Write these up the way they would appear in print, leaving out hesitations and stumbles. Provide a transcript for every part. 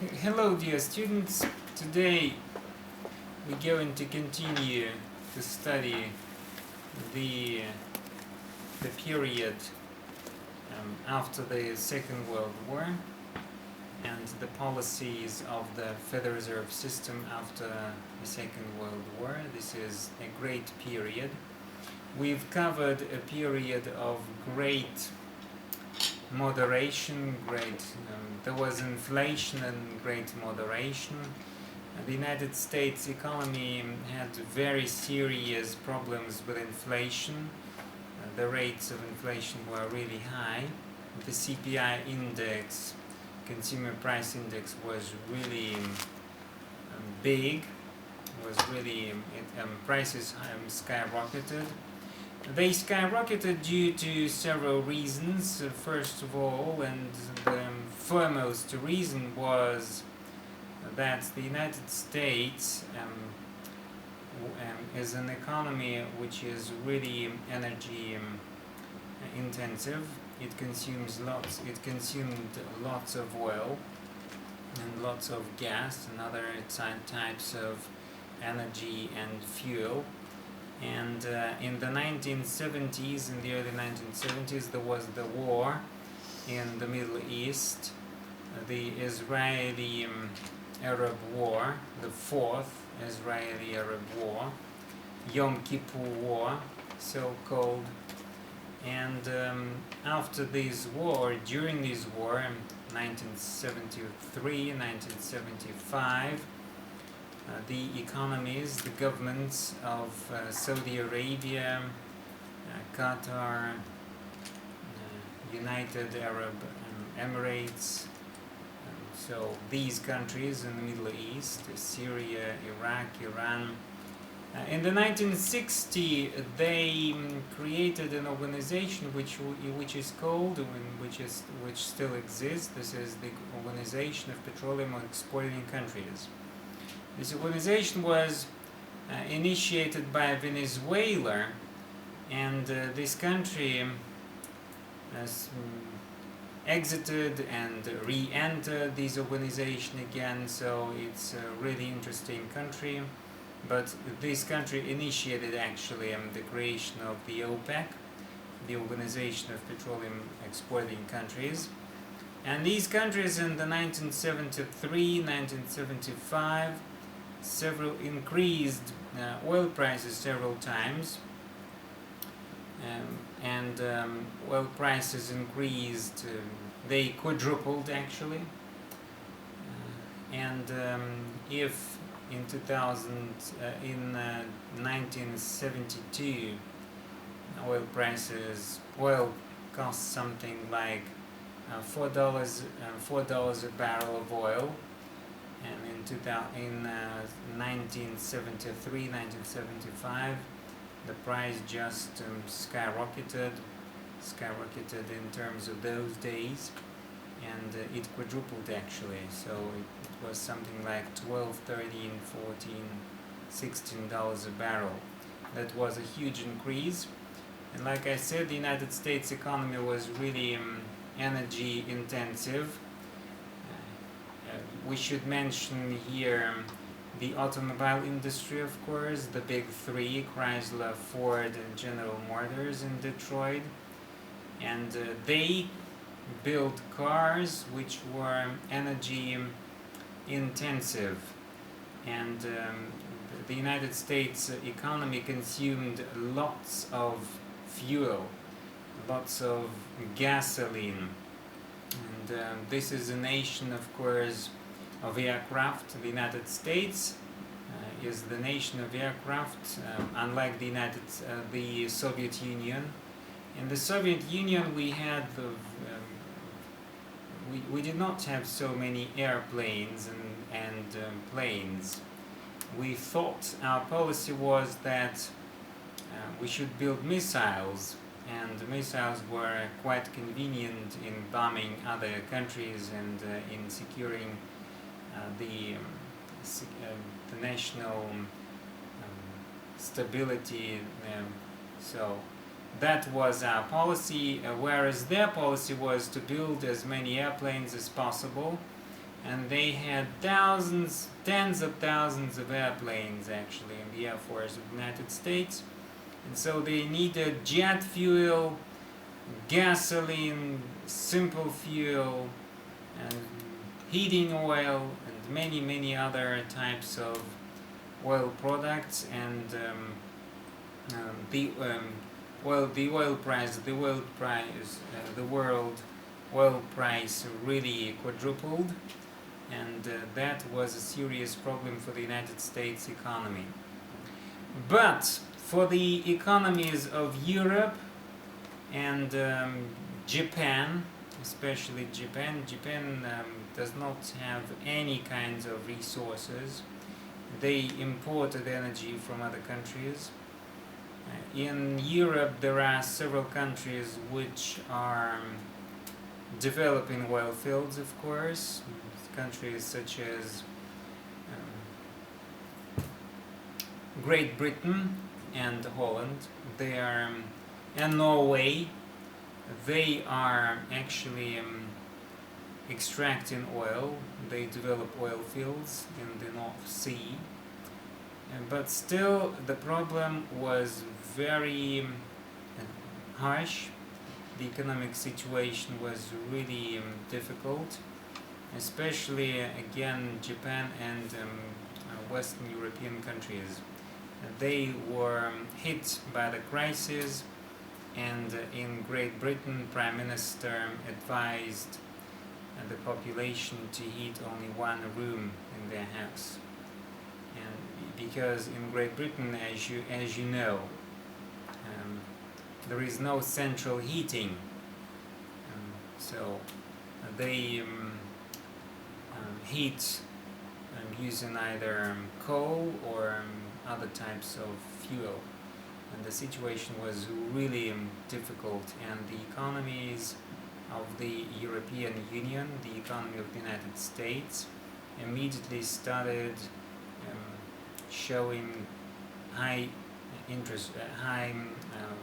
Hello, dear students. Today we're going to continue to study the the period after the Second World War and the policies of the Federal Reserve System after the Second World War. This is a great period. We've covered a period of great moderation, there was inflation and great moderation. The United States economy had very serious problems with inflation. The rates of inflation were really high. The CPI index, consumer price index, was really big. Prices skyrocketed. They skyrocketed due to several reasons. First of all, and the foremost reason was that the United States is an economy which is really energy intensive. It consumed lots of oil and lots of gas and other types of energy and fuel. And in the 1970s, in the early 1970s, there was the war in the Middle East, the Israeli-Arab War, the fourth Israeli-Arab War, Yom Kippur War, so-called. And after this war, during this war, 1973, 1975, the economies, the governments of Saudi Arabia, Qatar, United Arab Emirates, so these countries in the Middle East, Syria, Iraq, Iran. In the 1960s, they created an organization which is called, which still exists. This is the Organization of Petroleum Exporting Countries. This organization was initiated by Venezuela, and this country has exited and re-entered this organization again, so it's a really interesting country. But this country initiated actually the creation of the OPEC, the Organization of Petroleum Exporting Countries. And these countries in the 1973, 1975, increased oil prices several times, and oil prices increased, they quadrupled actually. And if in 1972 oil cost something like $4 a barrel of oil, and in 1973, 1975, the price just skyrocketed in terms of those days, and it quadrupled actually. So it was something like $12, $13, $14, $16 a barrel. That was a huge increase. And like I said, the United States economy was really energy intensive. We should mention here the automobile industry, of course, the big three, Chrysler, Ford, and General Motors in Detroit. And they built cars which were energy intensive. And the United States economy consumed lots of fuel, lots of gasoline. And this is a nation, of course, of aircraft. The United States is the nation of aircraft, unlike the Soviet Union. In the Soviet Union, we did not have so many airplanes and planes. We thought our policy was that we should build missiles, and missiles were quite convenient in bombing other countries and in securing the national stability. So that was our policy, whereas their policy was to build as many airplanes as possible and they had thousands, tens of thousands of airplanes actually in the Air Force of the United States. And so they needed jet fuel, gasoline, simple fuel, and heating oil, and many other types of oil products. And the world oil price really quadrupled, and that was a serious problem for the United States economy. But for the economies of Europe and Japan, especially Japan does not have any kinds of resources. They imported energy from other countries. In Europe, there are several countries which are developing oil fields, of course. Countries such as Great Britain and Holland, and Norway. They are actually extracting oil. They develop oil fields in the North Sea. But still, the problem was very harsh. The economic situation was really difficult, especially again Japan and Western European countries. They were hit by the crisis, and in Great Britain, Prime Minister advised the population to heat only one room in their house. And because in Great Britain, as you know, there is no central heating, so they heat using either coal or other types of fuel, and the situation was really difficult, and the economies of the European Union, the economy of the United States, immediately started showing high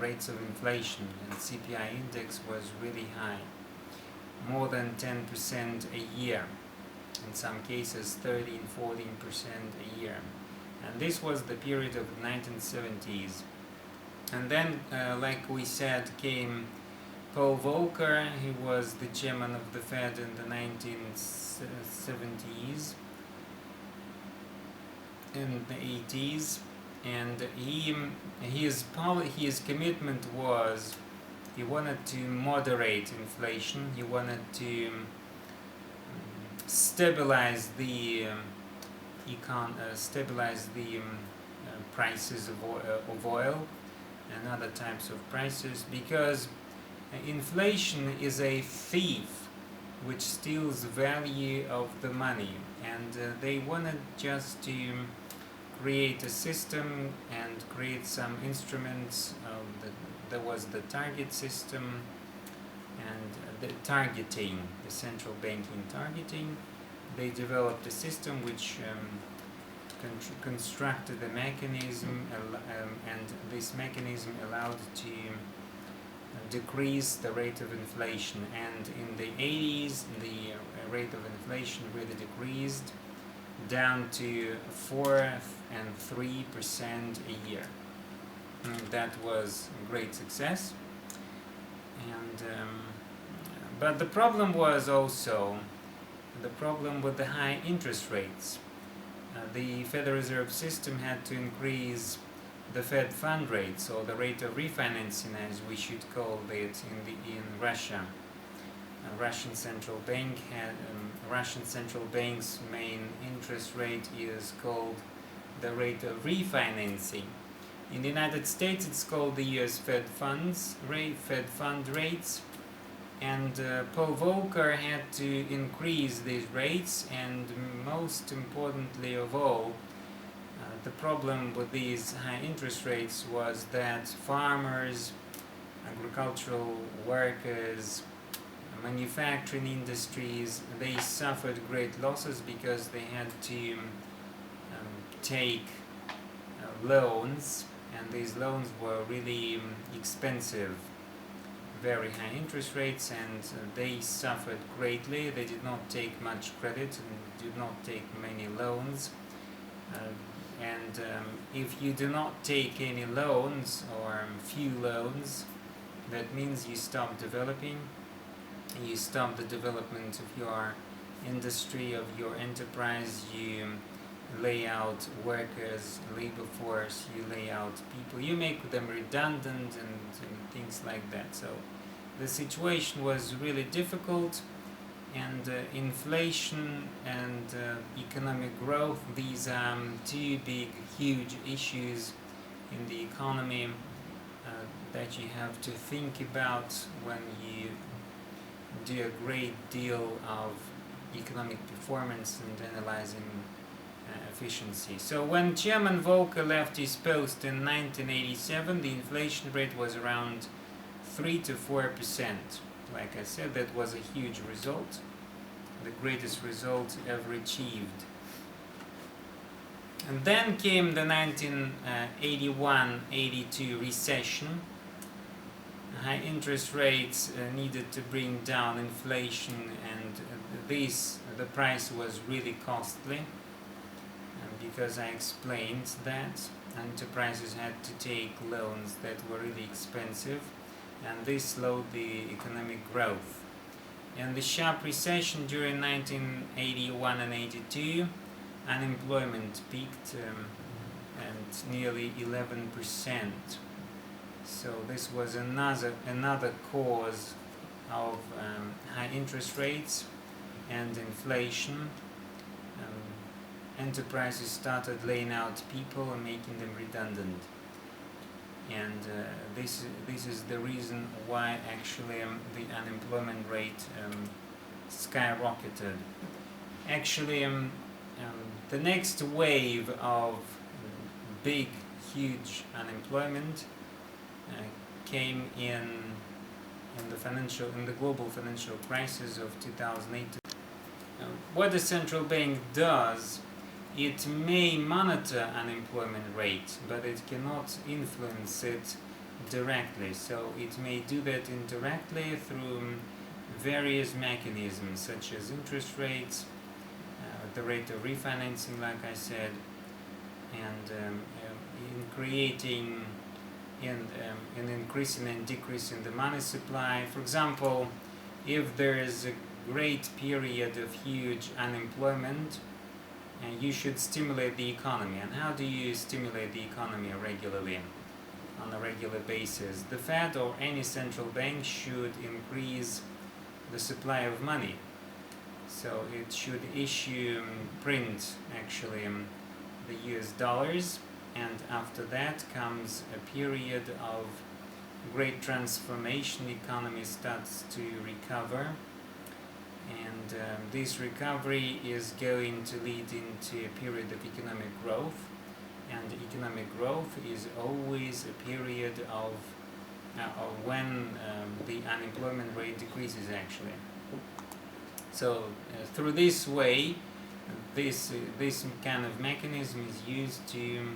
rates of inflation, and CPI index was really high, more than 10% a year, in some cases 13-14% a year. And this was the period of the 1970s. And then, like we said, came Paul Volcker. He was the chairman of the Fed in the 1970s and the 80s, and his commitment was he wanted to moderate inflation. He wanted to stabilize the prices of oil and other types of prices, because inflation is a thief which steals the value of the money, and they wanted just to create a system and create some instruments. There was the target system and the targeting, the central banking targeting. They developed a system which constructed a mechanism, and this mechanism allowed to decrease the rate of inflation. And in the 80s, the rate of inflation really decreased down to 4 and 3% a year. And that was a great success. And but the problem was also the problem with the high interest rates. The Federal Reserve System had to increase the Fed fund rate, or the rate of refinancing, as we should call it in Russia. Russian central bank's main interest rate is called the rate of refinancing. In the United States, it's called the U.S. Fed fund rates, and Paul Volcker had to increase these rates. And most importantly of all, the problem with these high interest rates was that farmers, agricultural workers, manufacturing industries, they suffered great losses because they had to take loans, and these loans were really expensive. very high interest rates, and they suffered greatly. They did not take much credit and did not take many loans. If you do not take any loans or few loans, that means you stop developing, you stop the development of your industry, of your enterprise, you lay out workers, labor force, you lay out people, you make them redundant and things like that. So the situation was really difficult, and inflation and economic growth, these are two big, huge issues in the economy that you have to think about when you do a great deal of economic performance and analyzing efficiency. So when Chairman Volcker left his post in 1987, the inflation rate was around 3 to 4%. Like I said, that was a huge result, the greatest result ever achieved. And then came the 1981-82 recession. High interest rates needed to bring down inflation, and the price was really costly, because I explained that enterprises had to take loans that were really expensive, and this slowed the economic growth. In the sharp recession during 1981 and 82, unemployment peaked at nearly 11%. So this was another cause of high interest rates and inflation. Enterprises started laying out people and making them redundant, and this is the reason why actually the unemployment rate skyrocketed. Actually, the next wave of big, huge unemployment came in the global financial crisis of 2008. What the central bank does, it may monitor unemployment rate, but it cannot influence it directly. So it may do that indirectly through various mechanisms, such as interest rates, the rate of refinancing, like I said, and in creating an increasing and decreasing the money supply. For example, if there is a great period of huge unemployment, you should stimulate the economy. And how do you stimulate the economy regularly, on a regular basis? The Fed or any central bank should increase the supply of money. So it should print actually the US dollars, and after that comes a period of great transformation. The economy starts to recover, and this recovery is going to lead into a period of economic growth, and economic growth is always a period of when the unemployment rate decreases actually. So through this way, this kind of mechanism is used to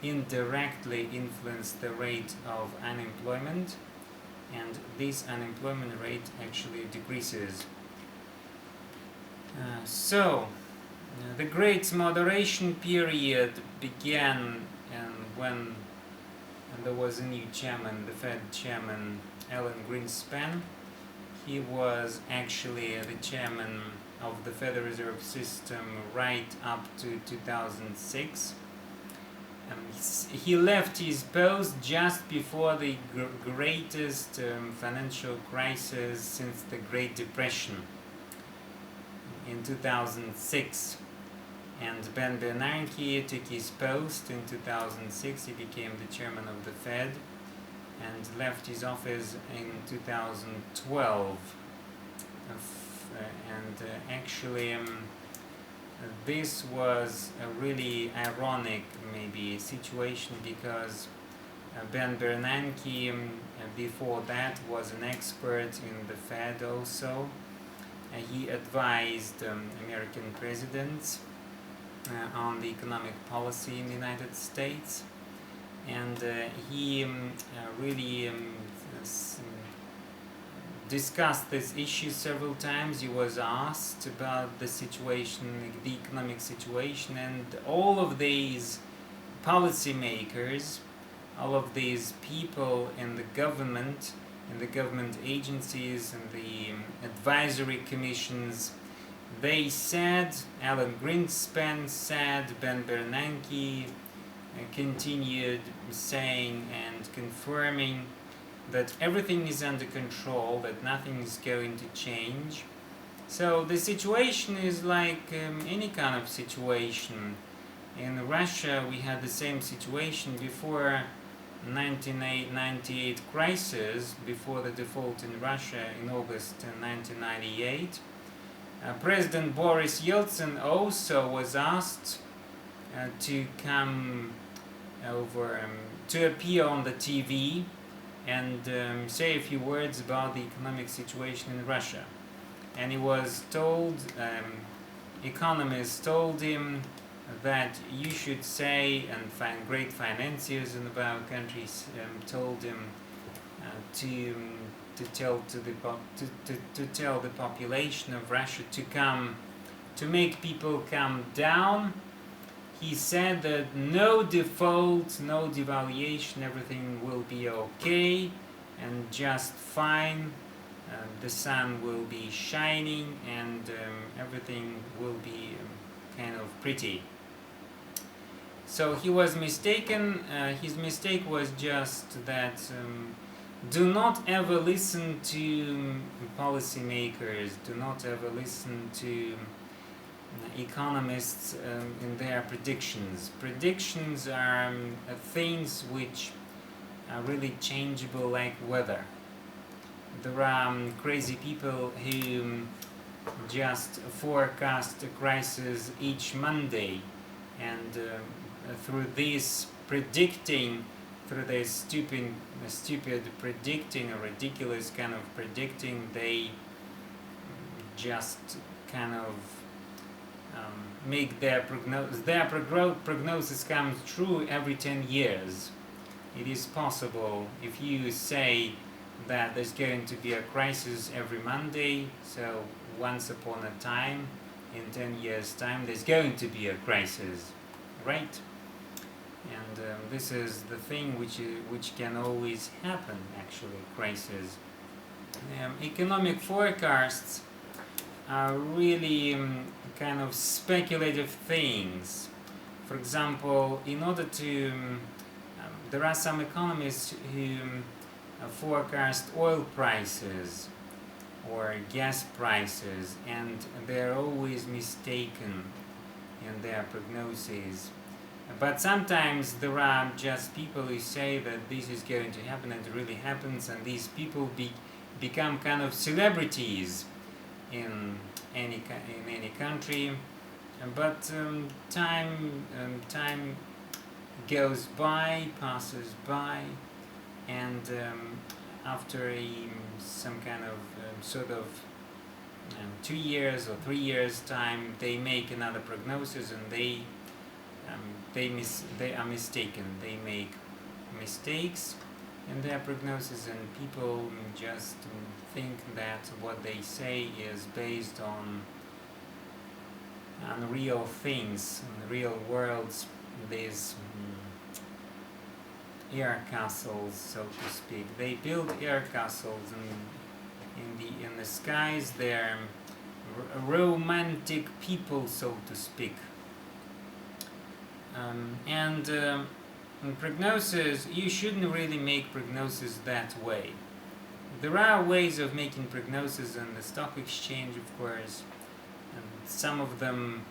indirectly influence the rate of unemployment, and this unemployment rate actually decreases. The Great Moderation period began when there was a new chairman, the Fed chairman, Alan Greenspan. He was actually the chairman of the Federal Reserve System right up to 2006. He left his post just before the greatest financial crisis since the Great Depression in 2006. And Ben Bernanke took his post in 2006. He became the chairman of the Fed and left his office in 2012. Actually, this was a really ironic maybe situation, because Ben Bernanke before that was an expert in the Fed also. He advised American presidents on the economic policy in the United States, and he really discussed this issue several times. He was asked about the situation, the economic situation, and all of these policymakers, all of these people in the government agencies and the advisory commissions, they said, Alan Greenspan said, Ben Bernanke continued saying and confirming that everything is under control, that nothing is going to change. So the situation is like any kind of situation. In Russia we had the same situation before 1998 crisis, before the default in Russia in August 1998. President Boris Yeltsin also was asked to come over, to appear on the TV and say a few words about the economic situation in Russia. And he was told, economists told him that you should say, and great financiers in our countries told him to tell the population of Russia to make people calm down. He said that no default, no devaluation, everything will be okay and just fine. The sun will be shining and everything will be kind of pretty. So he was mistaken. His mistake was just that do not ever listen to policymakers, do not ever listen to economists in their predictions. Predictions are things which are really changeable like weather. There are crazy people who just forecast a crisis each Monday, and through this predicting, through this stupid predicting, or ridiculous kind of predicting, they just kind of make their prognosis. Their prognosis comes true every 10 years. It is possible if you say that there's going to be a crisis every Monday, so once upon a time, in 10 years' time, there's going to be a crisis, right? And this is the thing which can always happen, actually, crisis. Economic forecasts are really kind of speculative things. For example, in order to there are some economists who forecast oil prices or gas prices, and they're always mistaken in their prognoses. But sometimes there are just people who say that this is going to happen, and it really happens, and these people become kind of celebrities in any country. But time goes by, passes by, and after some kind of sort of 2 years or 3 years time, they make another prognosis, and they are mistaken. They make mistakes in their prognosis, and people just think that what they say is based on real things, on real worlds. These air castles, so to speak. They build air castles, and in the skies they're romantic people, so to speak. And prognosis, you shouldn't really make prognosis that way. There are ways of making prognosis on the stock exchange, of course, and some of them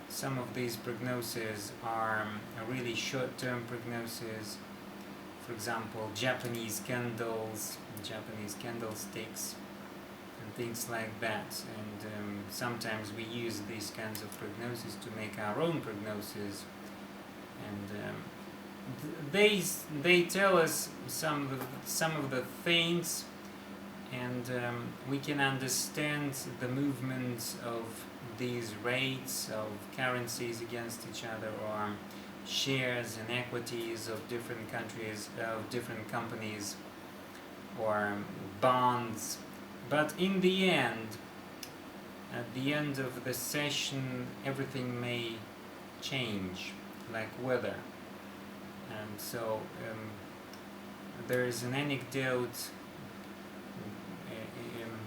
some of these prognoses are really short-term prognoses. For example, Japanese candlesticks and things like that. And sometimes we use these kinds of prognosis to make our own prognosis. And they tell us some of the things, and we can understand the movements of these rates of currencies against each other, or shares and equities of different countries, of different companies, or bonds. But in the end, at the end of the session, everything may change, like weather. And so there is an anecdote.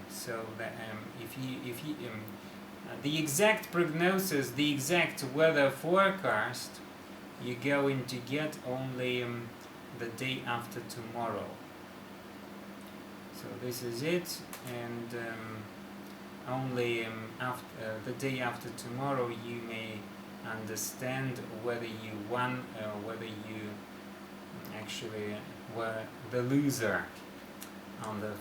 So that the exact prognosis, the exact weather forecast, you're going to get only the day after tomorrow. So this is it, and only after the day after tomorrow you may understand whether you won or whether you actually were the loser on the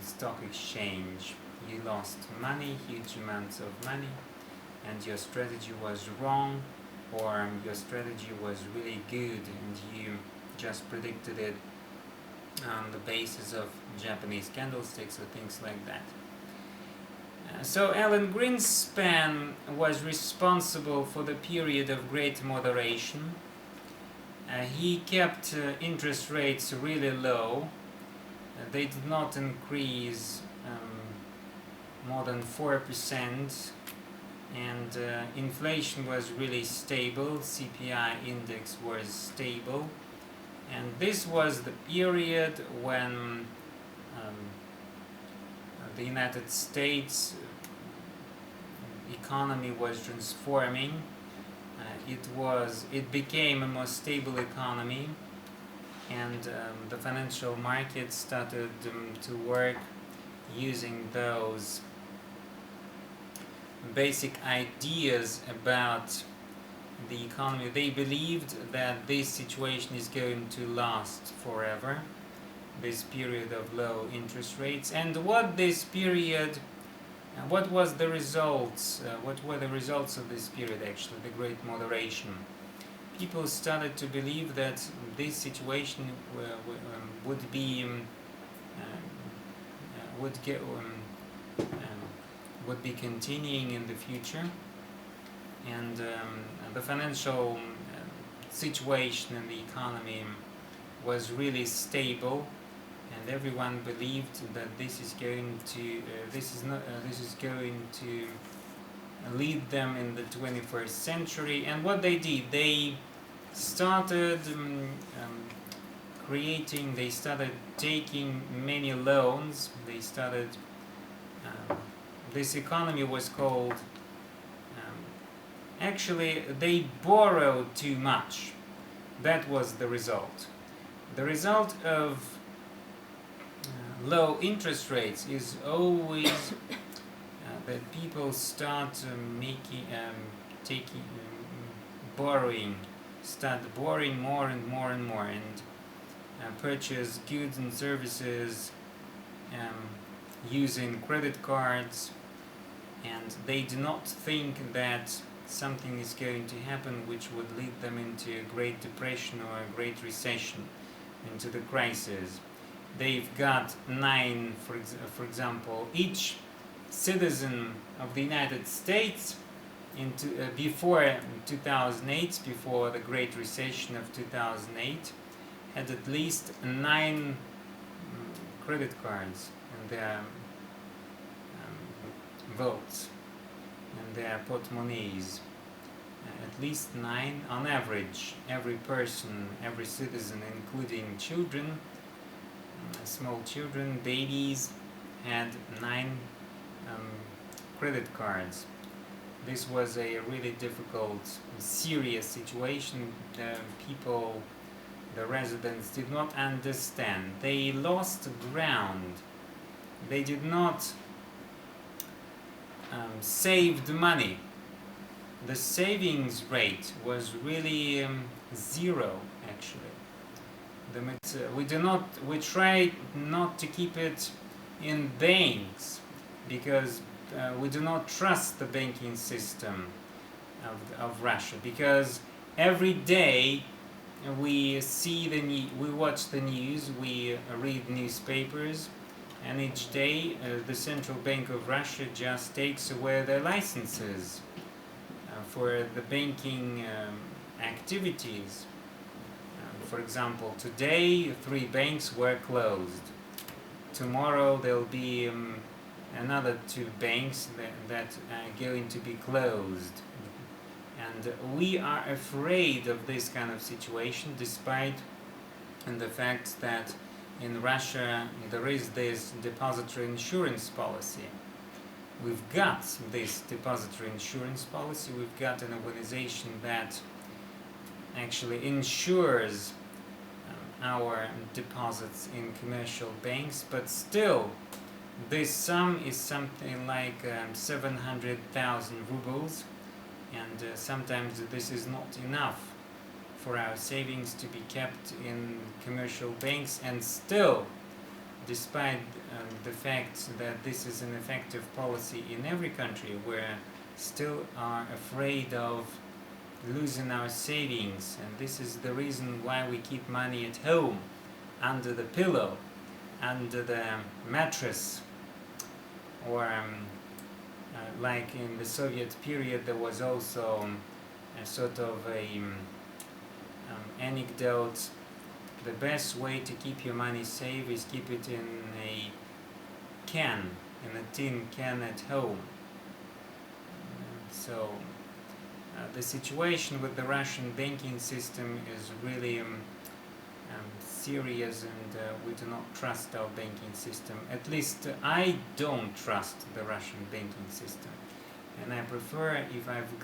stock exchange. You lost money, huge amounts of money, and your strategy was wrong, or your strategy was really good and you just predicted it on the basis of Japanese candlesticks or things like that. So Alan Greenspan was responsible for the period of great moderation. He kept interest rates really low. They did not increase more than 4%, and inflation was really stable. CPI index was stable, and this was the period when the United States economy was transforming. It became a more stable economy, and the financial market started to work using those basic ideas about the economy. They believed that this situation is going to last forever, this period of low interest rates. And what was the results? What were the results of this period, actually, the Great Moderation? People started to believe that this situation would be would be continuing in the future, and the financial situation in the economy was really stable, and everyone believed that this is going to lead them in the 21st century. And what they did, they started they started taking many loans. They started this economy was called actually they borrowed too much. That was the result. The result of low interest rates is always that people start borrowing more and more and more, and purchase goods and services using credit cards, and they do not think that something is going to happen which would lead them into a Great Depression or a Great Recession, into the crisis. They've got for example, each citizen of the United States before 2008, before the Great Recession of 2008, had at least 9 credit cards in their votes and their portemonnaies. At least 9 on average. Every person, every citizen, including children, small children, babies, had 9 credit cards. This was a really difficult, serious situation. The residents did not understand. They lost ground. They did not save money. The savings rate was really zero, actually. We try not to keep it in banks because we do not trust the banking system of Russia, because every day we watch the news, we read newspapers, and each day the Central Bank of Russia just takes away their licenses for the banking activities. For example, today 3 banks were closed. tomorrow there'll be another two banks that are going to be closed. And we are afraid of this kind of situation, despite the fact that in Russia there is this depository insurance policy. We've got this depository insurance policy, we've got an organization that actually insures our deposits in commercial banks, but still this sum is something like 700,000 rubles, and sometimes this is not enough for our savings to be kept in commercial banks. And still, despite the fact that this is an effective policy in every country, we still are afraid of losing our savings, and this is the reason why we keep money at home, under the pillow, under the mattress, or like in the Soviet period there was also a sort of a anecdote. The best way to keep your money safe is keep it in a can, in a tin can at home. So the situation with the Russian banking system is really serious, and we do not trust our banking system. At least I don't trust the Russian banking system, and I prefer, if I've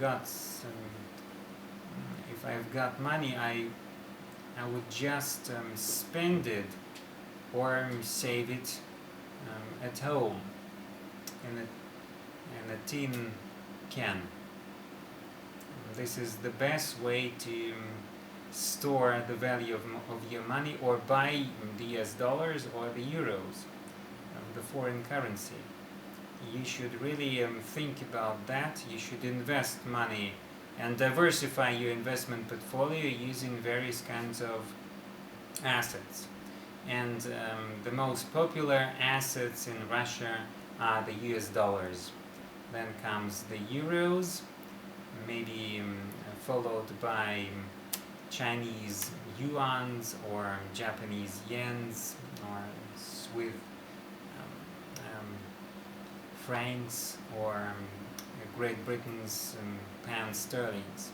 got money, I would just spend it or save it at home in a tin can. This is the best way to store the value of your money, or buy the US dollars or the euros, the foreign currency. You should really think about that. You should invest money and diversify your investment portfolio using various kinds of assets. And the most popular assets in Russia are the US dollars. Then comes the euros, maybe followed by Chinese yuans or Japanese yens or Swiss francs or Great Britain's pound sterlings.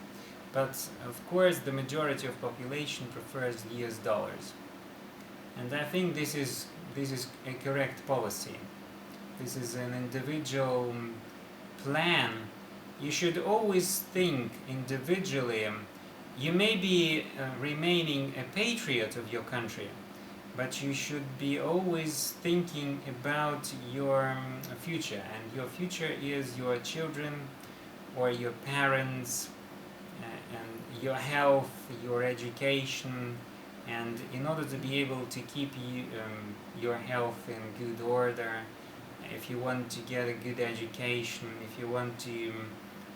But of course the majority of population prefers US dollars. And I think this is a correct policy. This is an individual plan. You should always think individually. You may be remaining a patriot of your country, but you should be always thinking about your future, and your future is your children or your parents, and your health, your education. And in order to be able to keep your health in good order, if you want to get a good education, if you want to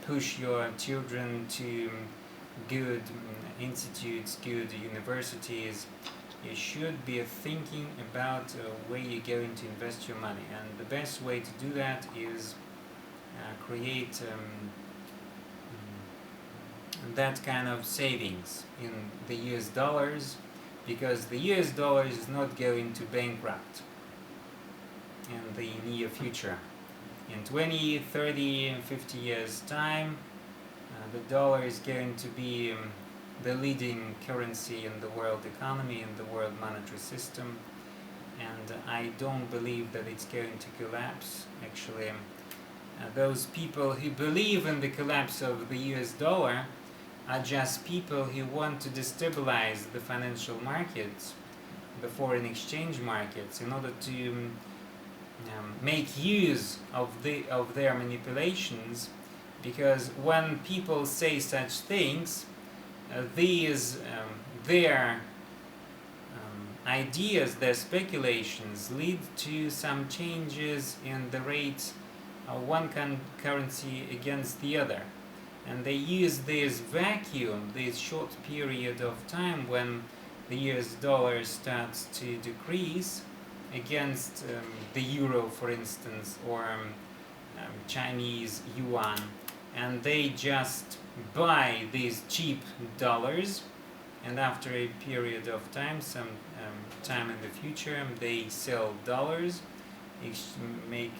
push your children to good institutes, good universities, you should be thinking about where you're going to invest your money. And the best way to do that is create that kind of savings in the US dollars, because the US dollar is not going to bankrupt in the near future. In 20, 30, 50 years time, the dollar is going to be the leading currency in the world economy, in the world monetary system, and I don't believe that it's going to collapse. Actually, those people who believe in the collapse of the US dollar are just people who want to destabilize the financial markets, the foreign exchange markets, in order to make use of their manipulations. Because when people say such things, their ideas, their speculations lead to some changes in the rate of one currency against the other. And they use this vacuum, this short period of time when the US dollar starts to decrease against the euro, for instance, or Chinese yuan, and they just buy these cheap dollars and after a period of time, some time in the future, they sell dollars, make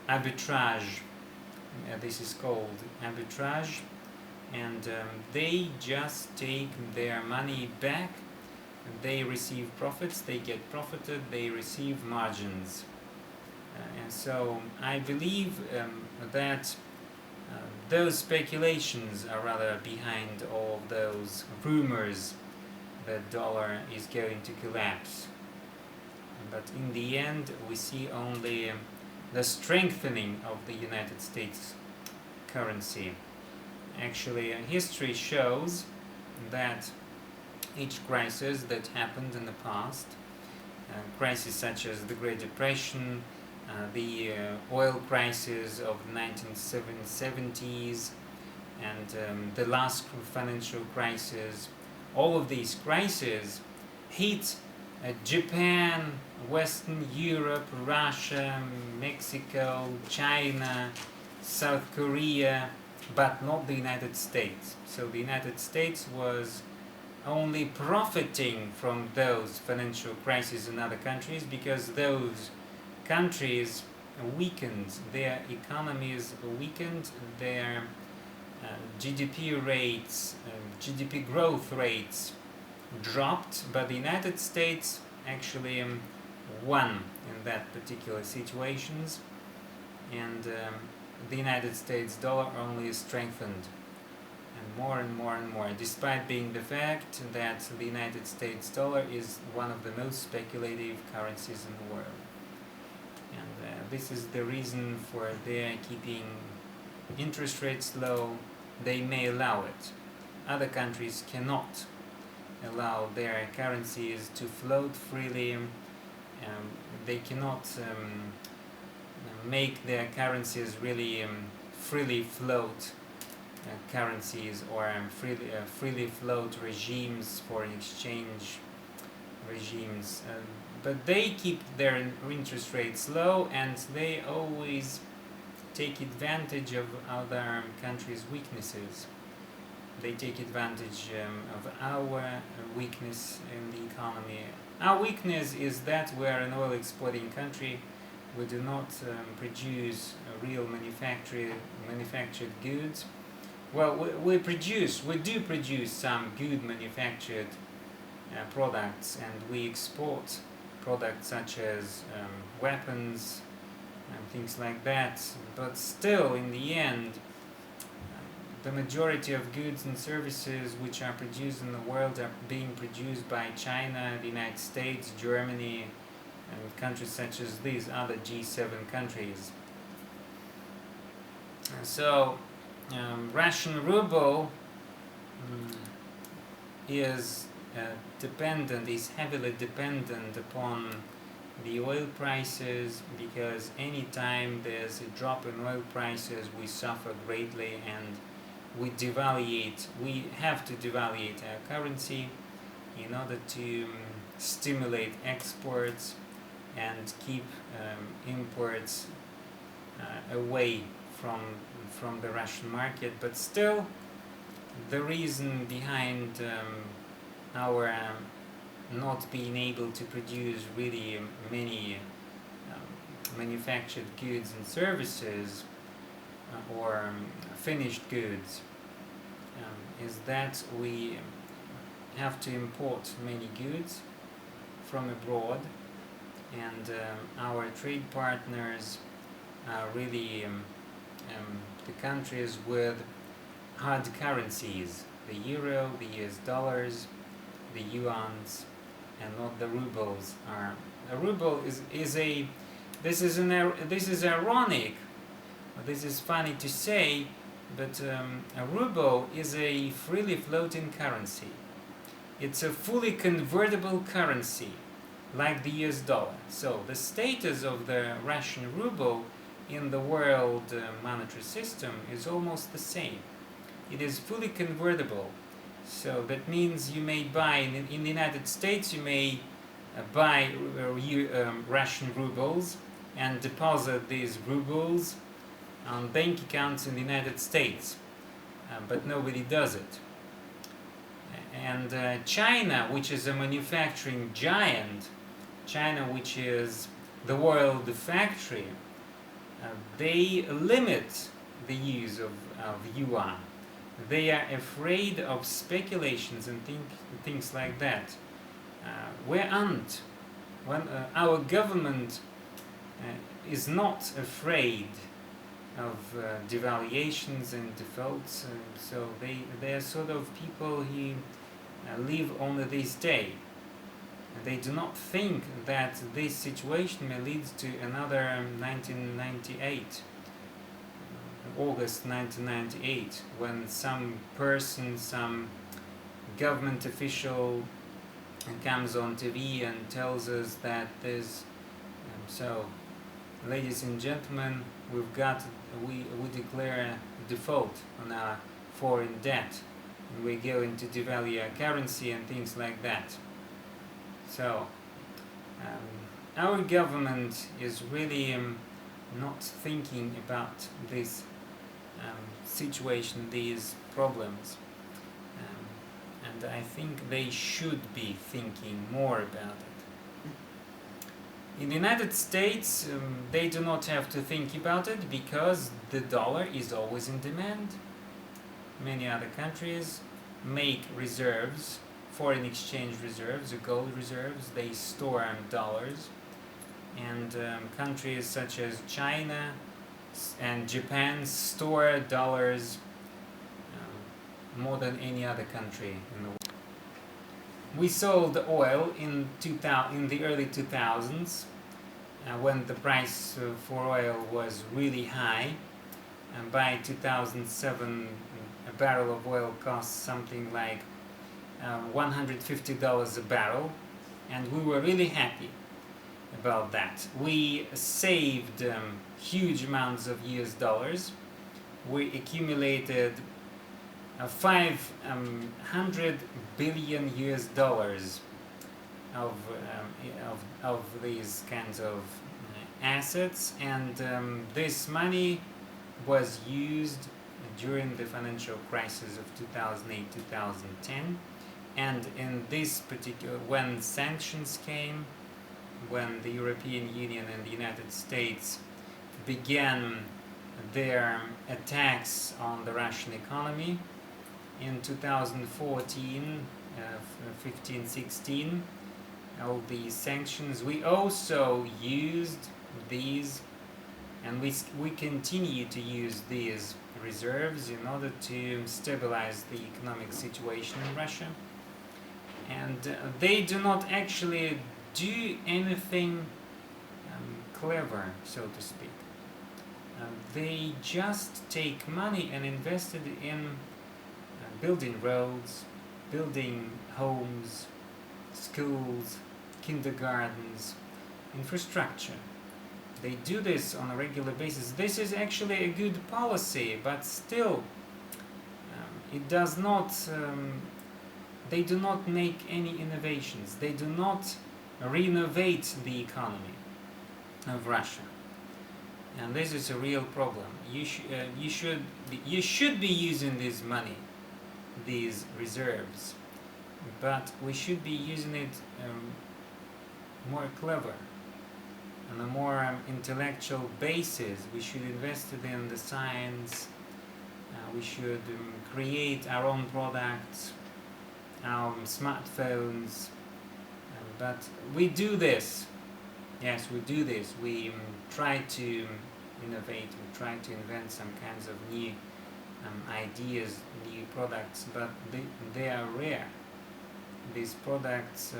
arbitrage. This is called arbitrage, and they just take their money back. They receive profits, they get profited, they receive margins. And so I believe that those speculations are rather behind all of those rumors that dollar is going to collapse. But in the end, we see only the strengthening of the United States currency. Actually, history shows that each crisis that happened in the past, crises such as the Great Depression, the oil crisis of the 1970s, and the last financial crisis, all of these crises hit Japan, Western Europe, Russia, Mexico, China, South Korea, but not the United States. So the United States was only profiting from those financial crises in other countries because those countries weakened, their economies weakened, their GDP rates, GDP growth rates dropped, but the United States actually won in that particular situations, and the United States dollar only strengthened and more and more and more, despite being the fact that the United States dollar is one of the most speculative currencies in the world. And this is the reason for their keeping interest rates low. They may allow it. Other countries cannot allow their currencies to float freely. They cannot make their currencies really freely float currencies or freely float regimes, foreign exchange regimes. But they keep their interest rates low, and they always take advantage of other countries' weaknesses. They take advantage of our weakness in the economy. Our weakness is that we are an oil exporting country. We do not produce real manufactured goods. Well, we do produce some good manufactured products, and we export products such as weapons and things like that. But still, in the end, the majority of goods and services which are produced in the world are being produced by China, the United States, Germany, and countries such as these other G7 countries. So, Russian ruble is heavily dependent upon the oil prices, because anytime there's a drop in oil prices, we suffer greatly, and we have to devaluate our currency in order to stimulate exports and keep imports away from the Russian market. But still, the reason behind our not being able to produce really many manufactured goods and services or finished goods is that we have to import many goods from abroad, and our trade partners are really the countries with hard currencies, the euro, the US dollars, the yuans, and not the rubles. A ruble is ironic. This is funny to say, but a ruble is a freely floating currency. It's a fully convertible currency, like the US dollar. So the status of the Russian ruble in the world monetary system is almost the same. It is fully convertible. So that means you may buy, in the United States, you may buy Russian rubles and deposit these rubles on bank accounts in the United States, but nobody does it. And China, which is a manufacturing giant, China, which is the world factory, they limit the use of yuan. They are afraid of speculations and things like that. We aren't. When our government is not afraid of devaluations and defaults, so they are sort of people who live on this day. They do not think that this situation may lead to another 1998, August 1998, when some person, some government official comes on TV and tells us that there's so, ladies and gentlemen, we declare a default on our foreign debt, and we're going to devalue our currency and things like that. So our government is really not thinking about this situation, these problems, and I think they should be thinking more about it. In the United States, they do not have to think about it because the dollar is always in demand. Many other countries make reserves, foreign exchange reserves, gold reserves. They store dollars, and countries such as China and Japan store dollars more than any other country in the world. We sold oil in the early 2000s when the price for oil was really high, and by 2007 a barrel of oil cost something like $150 a barrel, and we were really happy about that. We saved huge amounts of US dollars. We accumulated 500 billion US dollars of these kinds of assets, and this money was used during the financial crisis of 2008-2010, and in this particular, when sanctions came, when the European Union and the United States began their attacks on the Russian economy in 2014, 15-16, all these sanctions, we also used these, and we continue to use these reserves in order to stabilize the economic situation in Russia. And they do not actually do anything clever, so to speak. They just take money and invest it in building roads, building homes, schools, kindergartens, infrastructure. They do this on a regular basis. This is actually a good policy, but still it does not, they do not make any innovations. They do not renovate the economy of Russia. And this is a real problem. You should be using this money, these reserves, but we should be using it more clever, on a more intellectual basis. We should invest it in the science. We should create our own products, our smartphones. But we do this. Yes, we do this. We try to innovate. We try to invent some kinds of new ideas, new products, but they are rare. These products,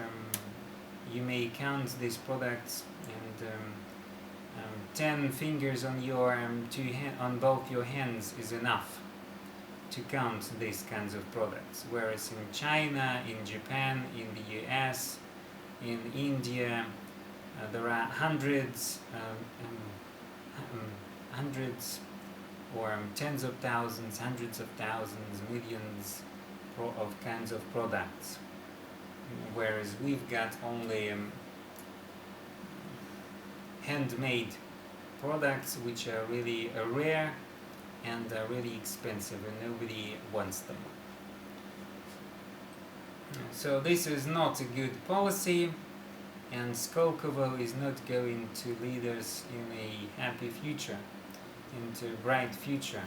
you may count these products, and 10 fingers on your on both your hands is enough to count these kinds of products. Whereas in China, in Japan, in the US, in India, there are hundreds or tens of thousands, hundreds of thousands, millions of kinds of products, whereas we've got only handmade products which are really rare and are really expensive, and nobody wants them. So this is not a good policy, and Skolkovo is not going to lead us in a happy future, into a bright future.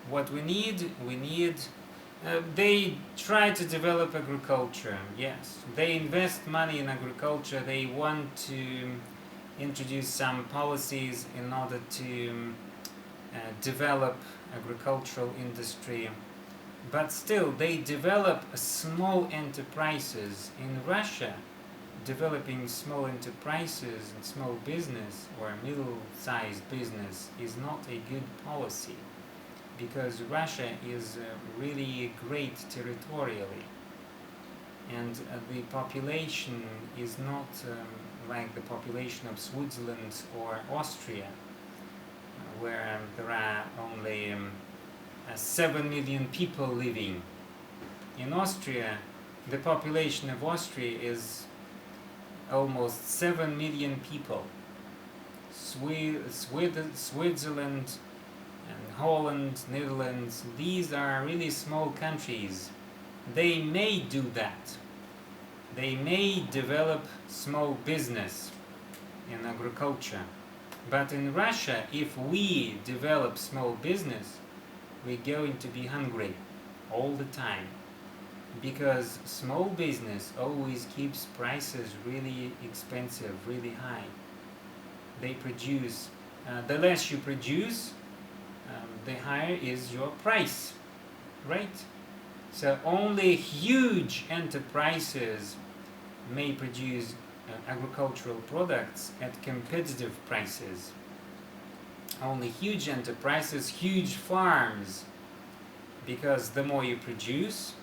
What we need, they try to develop agriculture, yes. They invest money in agriculture, they want to introduce some policies in order to develop agricultural industry, but still they develop small enterprises. In Russia, developing small enterprises and small business or middle-sized business is not a good policy, because Russia is really great territorially, and the population is not like the population of Switzerland or Austria, where there are only 7 million people living. In Austria, the population of Austria is almost 7 million people. Switzerland and Holland, Netherlands, these are really small countries. They may do that. They may develop small business in agriculture. But in Russia, if we develop small business, we're going to be hungry all the time, because small business always keeps prices really expensive, really high. They produce, the less you produce, the higher is your price, right? So only huge enterprises may produce agricultural products at competitive prices. Only huge enterprises, huge farms, because the more you produce,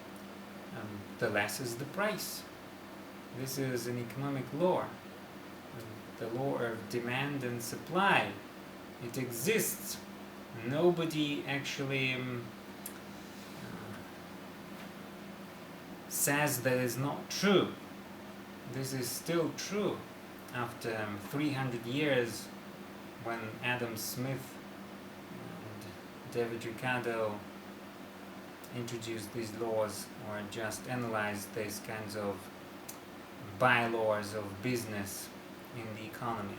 the less is the price. This is an economic law, the law of demand and supply. It exists. Nobody actually says that it's not true. This is still true after 300 years, when Adam Smith and David Ricardo introduced these laws, or just analyzed these kinds of bylaws of business in the economy.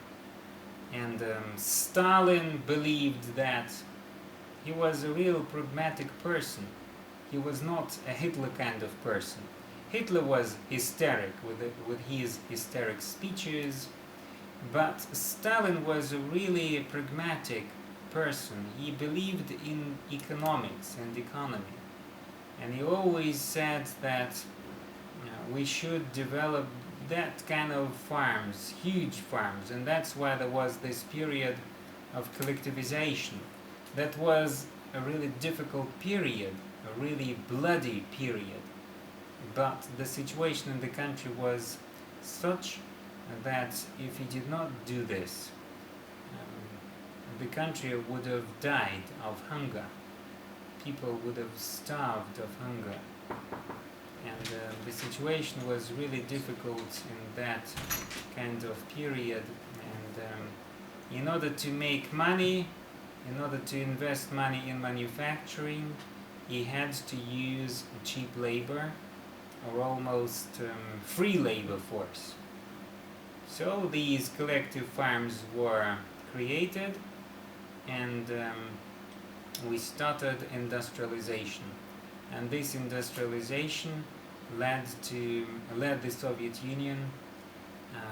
And Stalin believed that he was a real pragmatic person. He was not a Hitler kind of person. Hitler was hysteric with his hysteric speeches, but Stalin was a really pragmatic person. He believed in economics and economy, and he always said that we should develop that kind of farms, huge farms, and that's why there was this period of collectivization. That was a really difficult period, a really bloody period. But the situation in the country was such that if he did not do this, the country would have died of hunger. People would have starved of hunger. And the situation was really difficult in that kind of period. And in order to make money, in order to invest money in manufacturing, he had to use cheap labor, or almost free labor force. So these collective farms were created, and we started industrialization. And this industrialization led the Soviet Union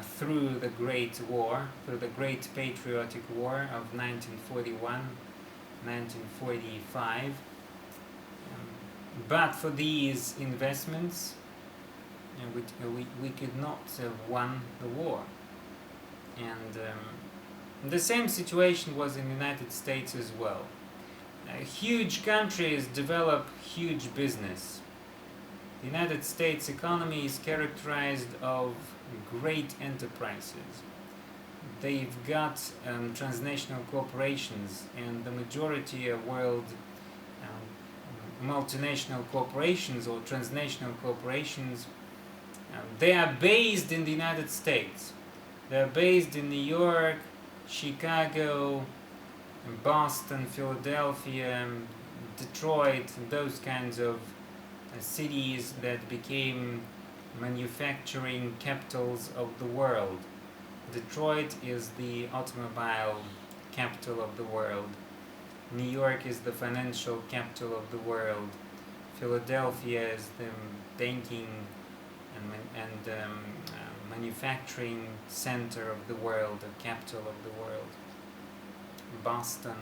through the Great War, through the Great Patriotic War of 1941-1945. But for these investments, we could not have won the war. And the same situation was in the United States as well. Huge countries develop huge business. The United States economy is characterized of great enterprises. They've got transnational corporations, and the majority of world multinational corporations or transnational corporations, they are based in the United States. They are based in New York, Chicago, Boston, Philadelphia, Detroit, those kinds of cities that became manufacturing capitals of the world. Detroit is the automobile capital of the world. New York is the financial capital of the world. Philadelphia is the banking and manufacturing center of the world, the capital of the world. Boston,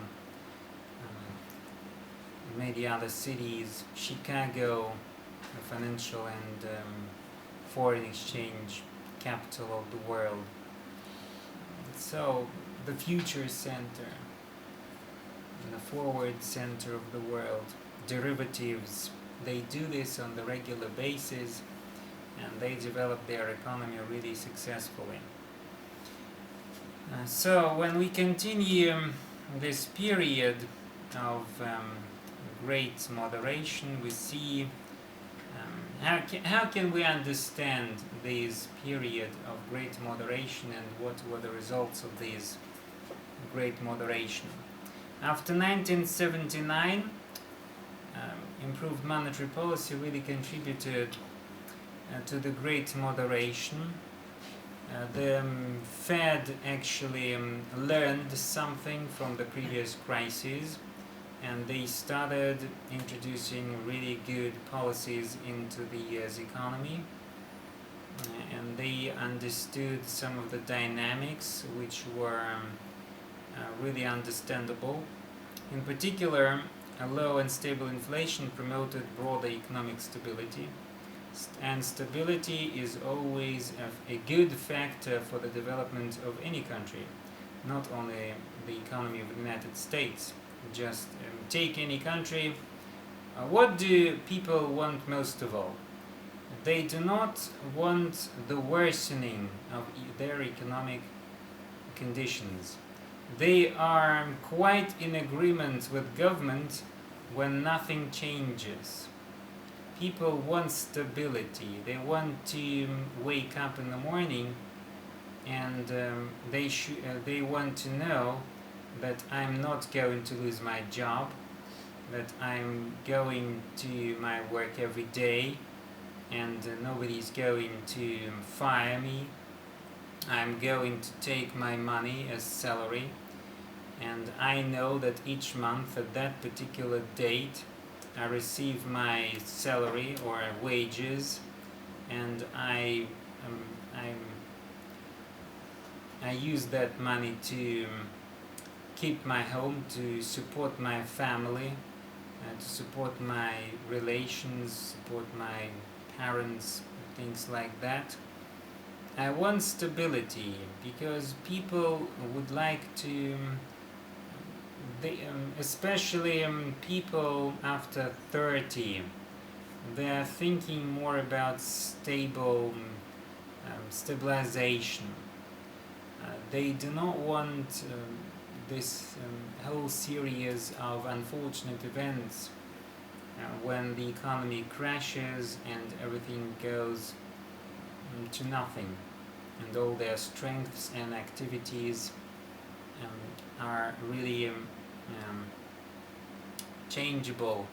many other cities, Chicago, the financial and foreign exchange capital of the world. So the future center, the forward center of the world, derivatives, they do this on the regular basis and they develop their economy really successfully. So when we continue this period of great moderation, we see how can we understand this period of great moderation and what were the results of this great moderation. After 1979, improved monetary policy really contributed to the great moderation. The Fed actually learned something from the previous crises, and they started introducing really good policies into the economy, and they understood some of the dynamics which were really understandable. In particular, a low and stable inflation promoted broader economic stability, and stability is always a good factor for the development of any country, not only the economy of the United States. Just take any country. What do people want most of all? They do not want the worsening of their economic conditions. They are quite in agreement with government when nothing changes. People want stability. They want to wake up in the morning and they want to know that I'm not going to lose my job, that I'm going to my work every day and nobody's going to fire me. I'm going to take my money as salary, and I know that each month at that particular date I receive my salary or wages, and I use that money to keep my home, to support my family, to support my relations, support my parents, things like that. I want stability because people would like to, especially people after 30, they are thinking more about stabilization. They do not want this whole series of unfortunate events when the economy crashes and everything goes to nothing, and all their strengths and activities are really changeable.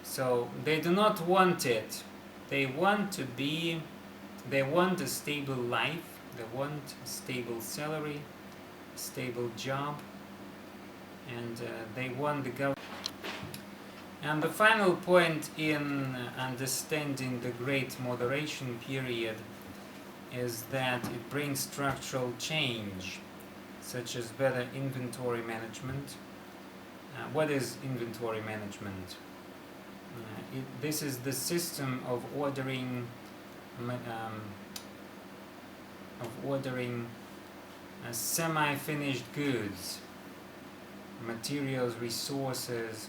So they do not want it. They want a stable life, they want a stable salary, a stable job, and they want the government. And the final point in understanding the Great Moderation period is that it brings structural change, such as better inventory management. What is inventory management? This is the system of ordering semi-finished goods, materials, resources.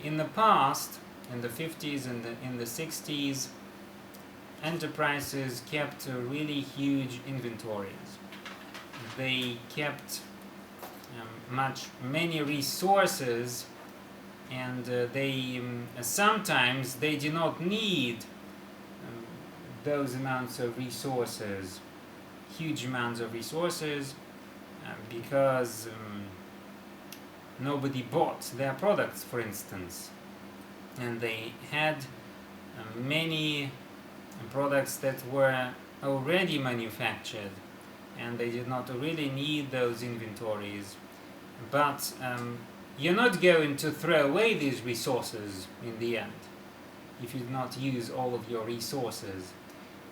In the past, in the 50s and in the 60s, enterprises kept really huge inventories. They kept many resources, and they sometimes they do not need those amounts of resources, huge amounts of resources, because nobody bought their products, for instance, and they had many products that were already manufactured, and they did not really need those inventories. But you're not going to throw away these resources in the end. If you do not use all of your resources,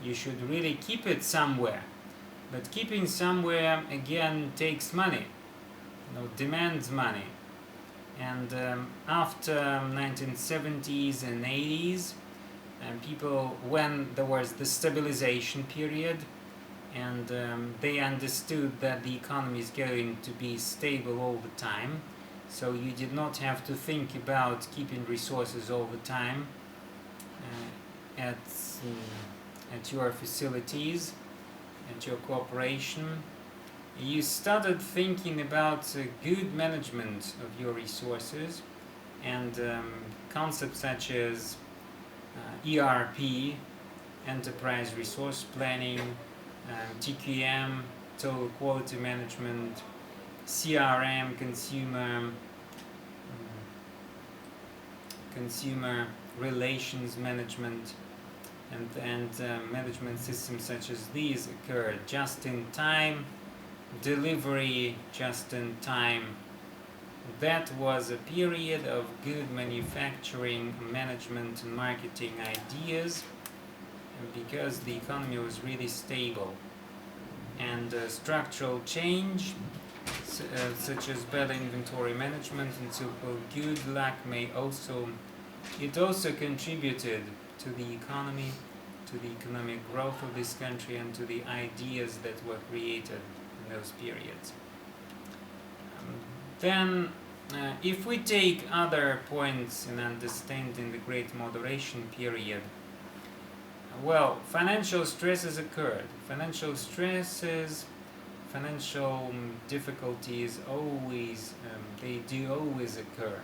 you should really keep it somewhere. But keeping somewhere again takes money, demands money. And after 1970s and 80s, people, when there was the stabilization period, and they understood that the economy is going to be stable all the time, so you did not have to think about keeping resources all the time at your facilities, at your corporation. You started thinking about good management of your resources, and concepts such as ERP, Enterprise Resource Planning, TQM, Total Quality Management, CRM, Consumer Relations Management, and management systems such as these occurred. Just-in-time delivery, just-in-time. That was a period of good manufacturing, management, and marketing ideas, because the economy was really stable. And structural change, such as better inventory management and so-called good luck, also contributed to the economy, to the economic growth of this country, and to the ideas that were created in those periods. Then, if we take other points in understanding the Great Moderation period, well, financial stresses occurred. Financial difficulties always, they do always occur,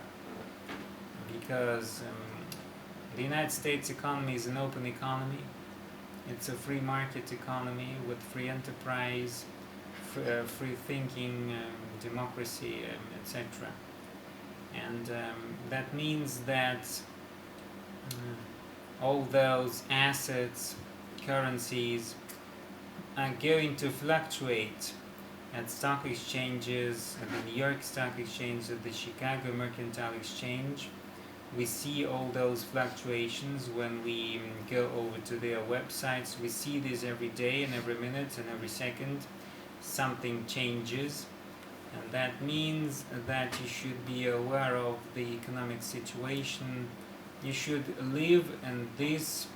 because the United States economy is an open economy. It's a free market economy with free enterprise, free thinking, democracy, etc. And that means that all those assets, currencies, are going to fluctuate at stock exchanges, at the New York Stock Exchange, at the Chicago Mercantile Exchange. We see all those fluctuations when we go over to their websites. We see this every day and every minute and every second. Something changes, and that means that you should be aware of the economic situation. You should live in this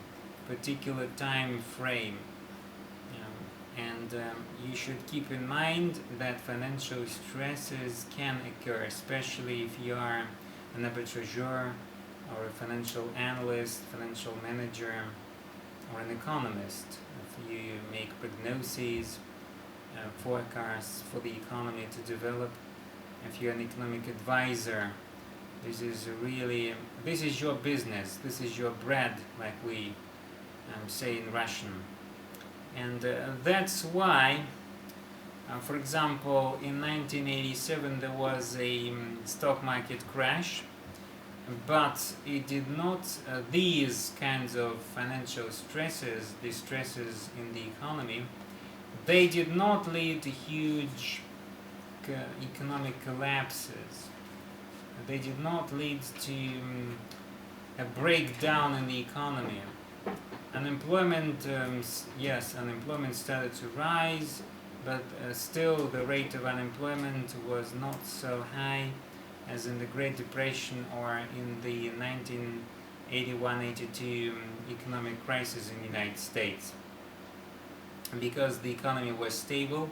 particular time frame, and you should keep in mind that financial stresses can occur, especially if you are an arbitrageur or a financial analyst, financial manager, or an economist. If you make prognoses, forecasts for the economy to develop, if you're an economic advisor, this is your business, this is your bread, like we say in Russian. And that's why, for example, in 1987 there was a stock market crash, but it did not, these kinds of financial stresses, the stresses in the economy, they did not lead to huge economic collapses. They did not lead to a breakdown in the economy. Unemployment, yes, unemployment started to rise, but still the rate of unemployment was not so high as in the Great Depression or in the 1981-82 economic crisis in the United States. Because the economy was stable,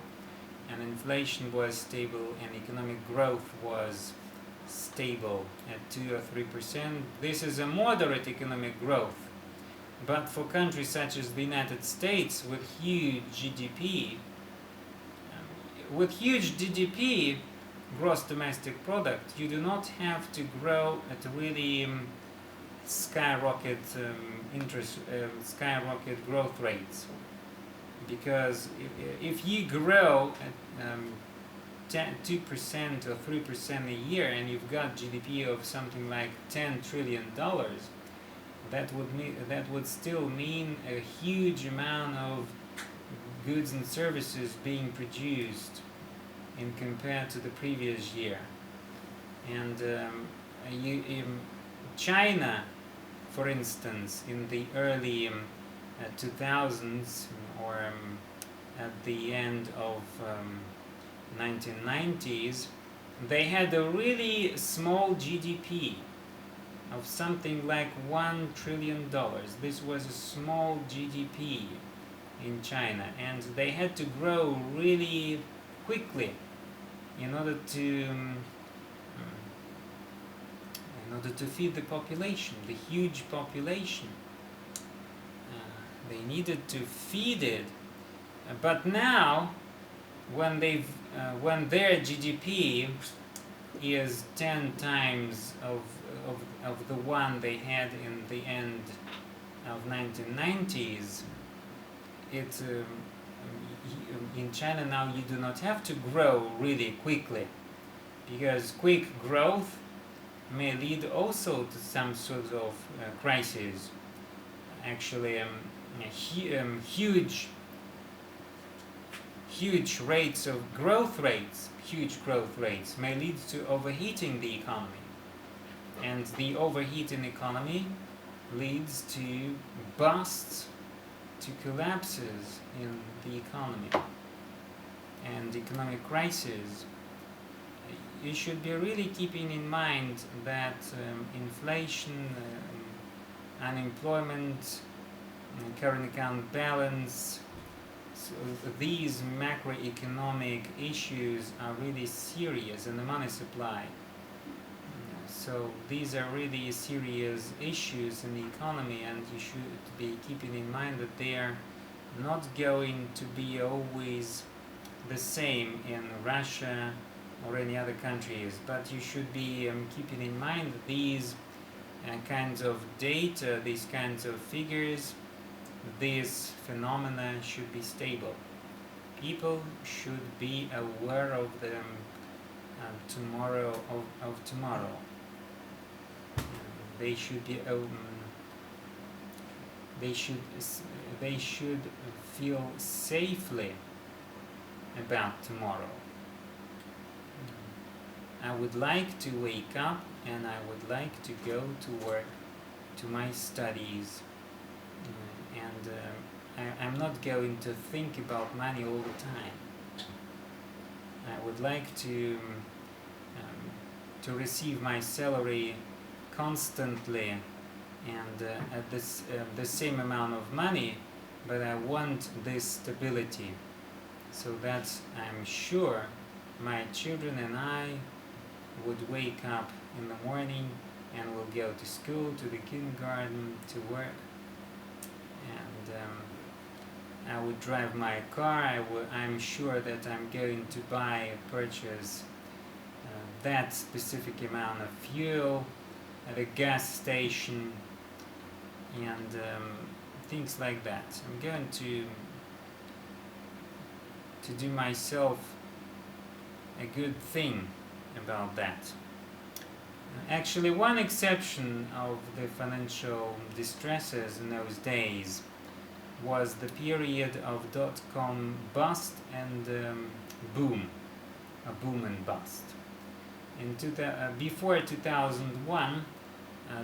and inflation was stable, and economic growth was stable at 2 or 3%. This is a moderate economic growth. But for countries such as the United States with huge GDP, gross domestic product, you do not have to grow at really skyrocket growth rates. Because if you grow at 2% or 3% a year, and you've got GDP of something like $10 trillion, that would still mean a huge amount of goods and services being produced in compared to the previous year. And China, for instance, in the early 2000s, or at the end of 1990s, they had a really small GDP of something like $1 trillion. This was a small GDP in China, and they had to grow really quickly in order to feed the population, the huge population. They needed to feed it, but now, when their GDP is 10 times of the one they had in the end of 1990s, in China now you do not have to grow really quickly, because quick growth may lead also to some sort of crisis. Actually, huge growth rates may lead to overheating the economy, and the overheating economy leads to busts, to collapses in the economy and economic crisis. You should be really keeping in mind that inflation, unemployment, current account balance, so these macroeconomic issues are really serious in the money supply. So these are really serious issues in the economy, and you should be keeping in mind that they are not going to be always the same in Russia or any other countries, but you should be keeping in mind that these kinds of data, these kinds of figures, these phenomena should be stable. People should be aware of them tomorrow. They should be they should feel safely about tomorrow. I would like to wake up and I would like to go to work, to my studies, and I'm not going to think about money all the time. I would like to receive my salary constantly and at the same amount of money, but I want this stability, so that I'm sure my children and I would wake up in the morning and will go to school, to the kindergarten, to work, and I would drive my car. I'm sure that I'm going to purchase that specific amount of fuel at a gas station, and things like that. I'm going to do myself a good thing about that. Actually, one exception of the financial distresses in those days was the period of dot-com bust and boom and bust. Before 2001,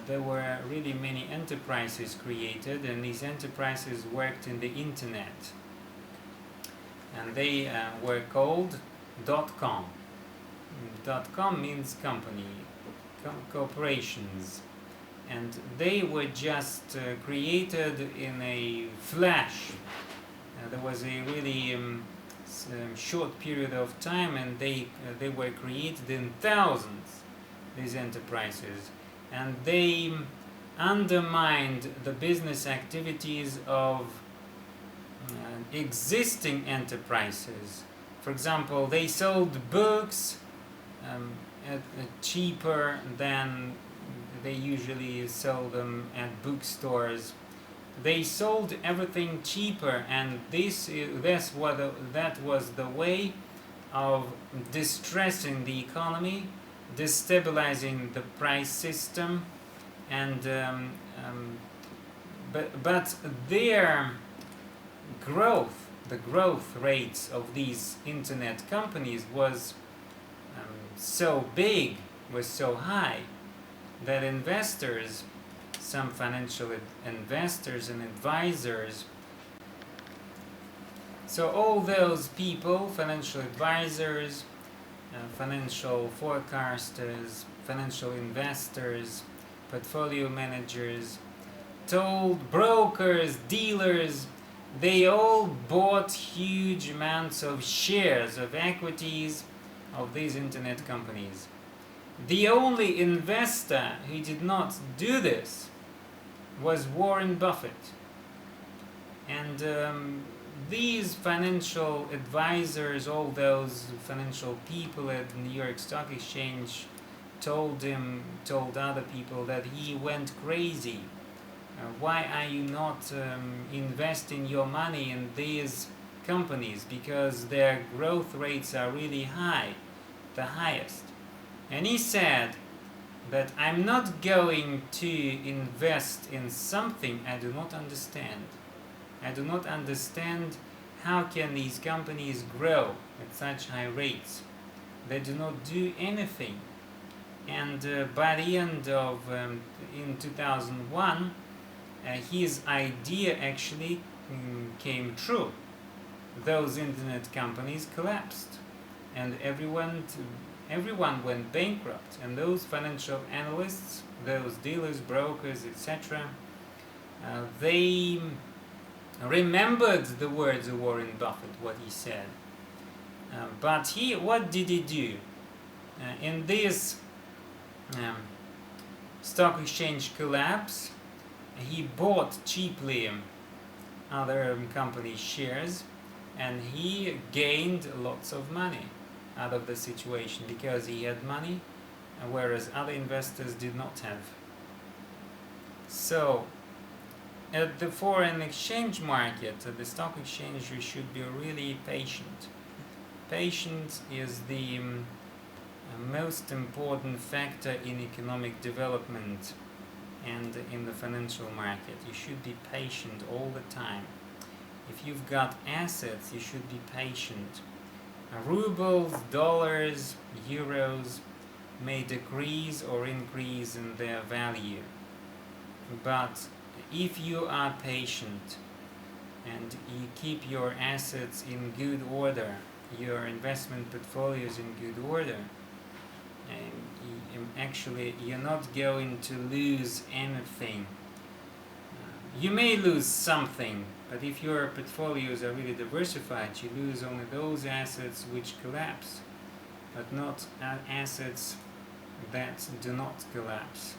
there were really many enterprises created, and these enterprises worked in the internet, and they were called dot-com. Dot-com means company, corporations, and they were just created in a flash. There was a really short period of time, and they were created in thousands, these enterprises, and they undermined the business activities of existing enterprises. For example, they sold books cheaper than they usually sell them at bookstores. They sold everything cheaper, and that was the way of distressing the economy, destabilizing the price system, and but their growth, the growth rates of these internet companies was so big, was so high, that investors, some financial investors and advisors, so all those people, financial advisors, financial forecasters, financial investors, portfolio managers, told brokers, dealers, they all bought huge amounts of shares, of equities of these internet companies. The only investor who did not do this was Warren Buffett. And these financial advisors, all those financial people at the New York Stock Exchange told other people that he went crazy. Why are you not investing your money in these companies? Because their growth rates are really high, the highest. And he said that I'm not going to invest in something I do not understand. I do not understand how can these companies grow at such high rates. They do not do anything. And by the end of in 2001, his idea actually came true. Those internet companies collapsed, and everyone went bankrupt. And those financial analysts, those dealers, brokers, etc., they remembered the words of Warren Buffett, what he said. But what did he do? In this stock exchange collapse, he bought cheaply other company shares, and he gained lots of money out of the situation because he had money, whereas other investors did not have. So at the foreign exchange market, at the stock exchange, you should be really patient. Patience is the most important factor in economic development and in the financial market. You should be patient all the time. If you've got assets, you should be patient. Rubles, dollars, euros may decrease or increase in their value. But if you are patient and you keep your assets in good order, your investment portfolios in good order, actually you're not going to lose anything. You may lose something, but if your portfolios are really diversified, you lose only those assets which collapse, but not assets that do not collapse.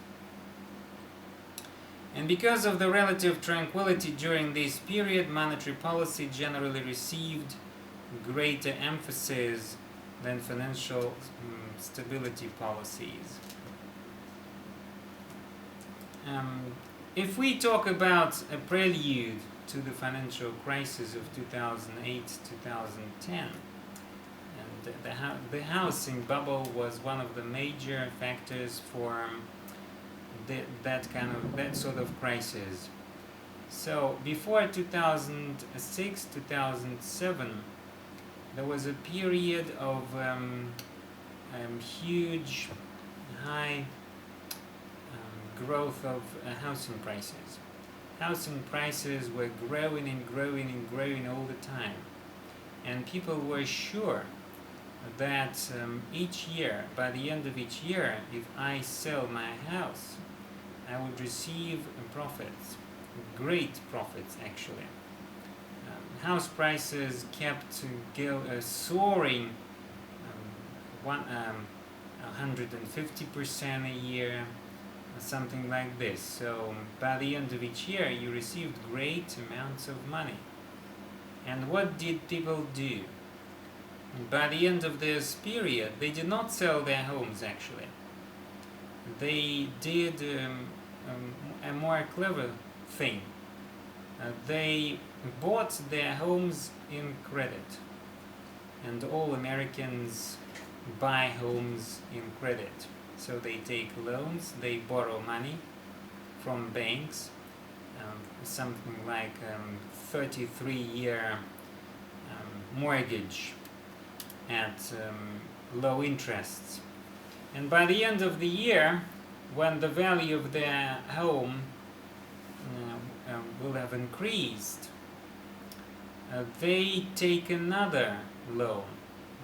And because of the relative tranquility during this period, monetary policy generally received greater emphasis than financial stability policies. If we talk about a prelude to the financial crisis of 2008-2010, and the housing bubble was one of the major factors for that sort of crisis. So before 2006, 2007, there was a period of huge, high growth of housing prices. Housing prices were growing and growing and growing all the time. And people were sure that each year, by the end of each year, if I sell my house, I would receive profits, great profits actually. House prices kept soaring 150% a year, something like this. So by the end of each year you received great amounts of money. And what did people do? By the end of this period, they did not sell their homes actually. They did a more clever thing. They bought their homes in credit. And all Americans buy homes in credit. So they take loans, they borrow money, from banks, something like 33-year mortgage at low interests. And by the end of the year, when the value of their home will have increased, they take another loan.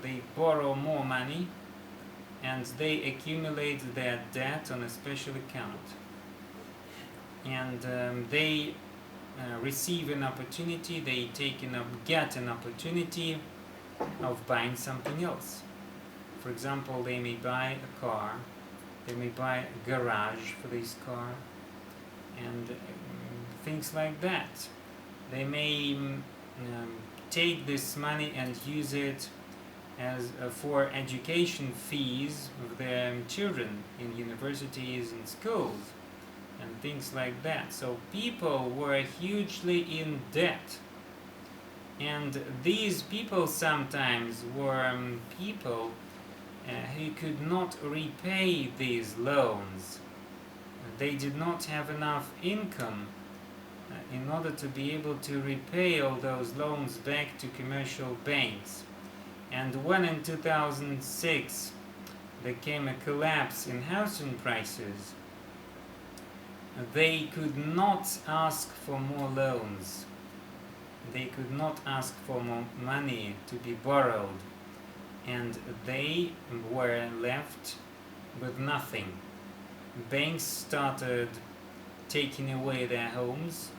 They borrow more money and they accumulate their debt on a special account. And they receive an opportunity, they get an opportunity of buying something else. For example, they may buy a car, they may buy a garage for this car, and things like that. They may take this money and use it as for education fees of their children in universities and schools and things like that. So people were hugely in debt. And these people sometimes were people who could not repay these loans. They did not have enough income in order to be able to repay all those loans back to commercial banks. And when in 2006 there came a collapse in housing prices, they could not ask for more loans. They could not ask for more money to be borrowed, and they were left with nothing. Banks started taking away their homes.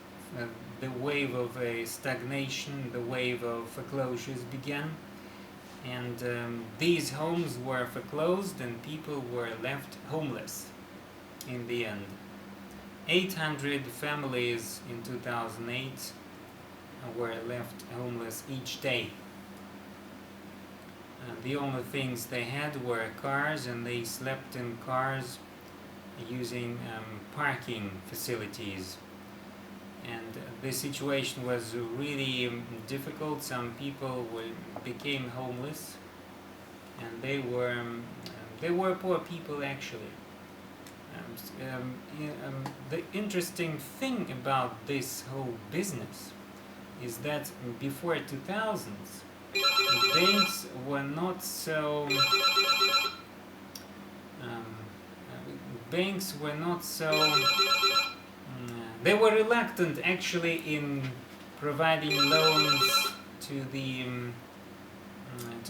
The wave of stagnation, the wave of foreclosures began, and these homes were foreclosed and people were left homeless in the end. 800 families in 2008 were left homeless each day. The only things they had were cars, and they slept in cars using parking facilities. And the situation was really difficult. Some people became homeless, and they were poor people actually. The interesting thing about this whole business is that before 2000s, banks were not so they were reluctant actually in providing loans to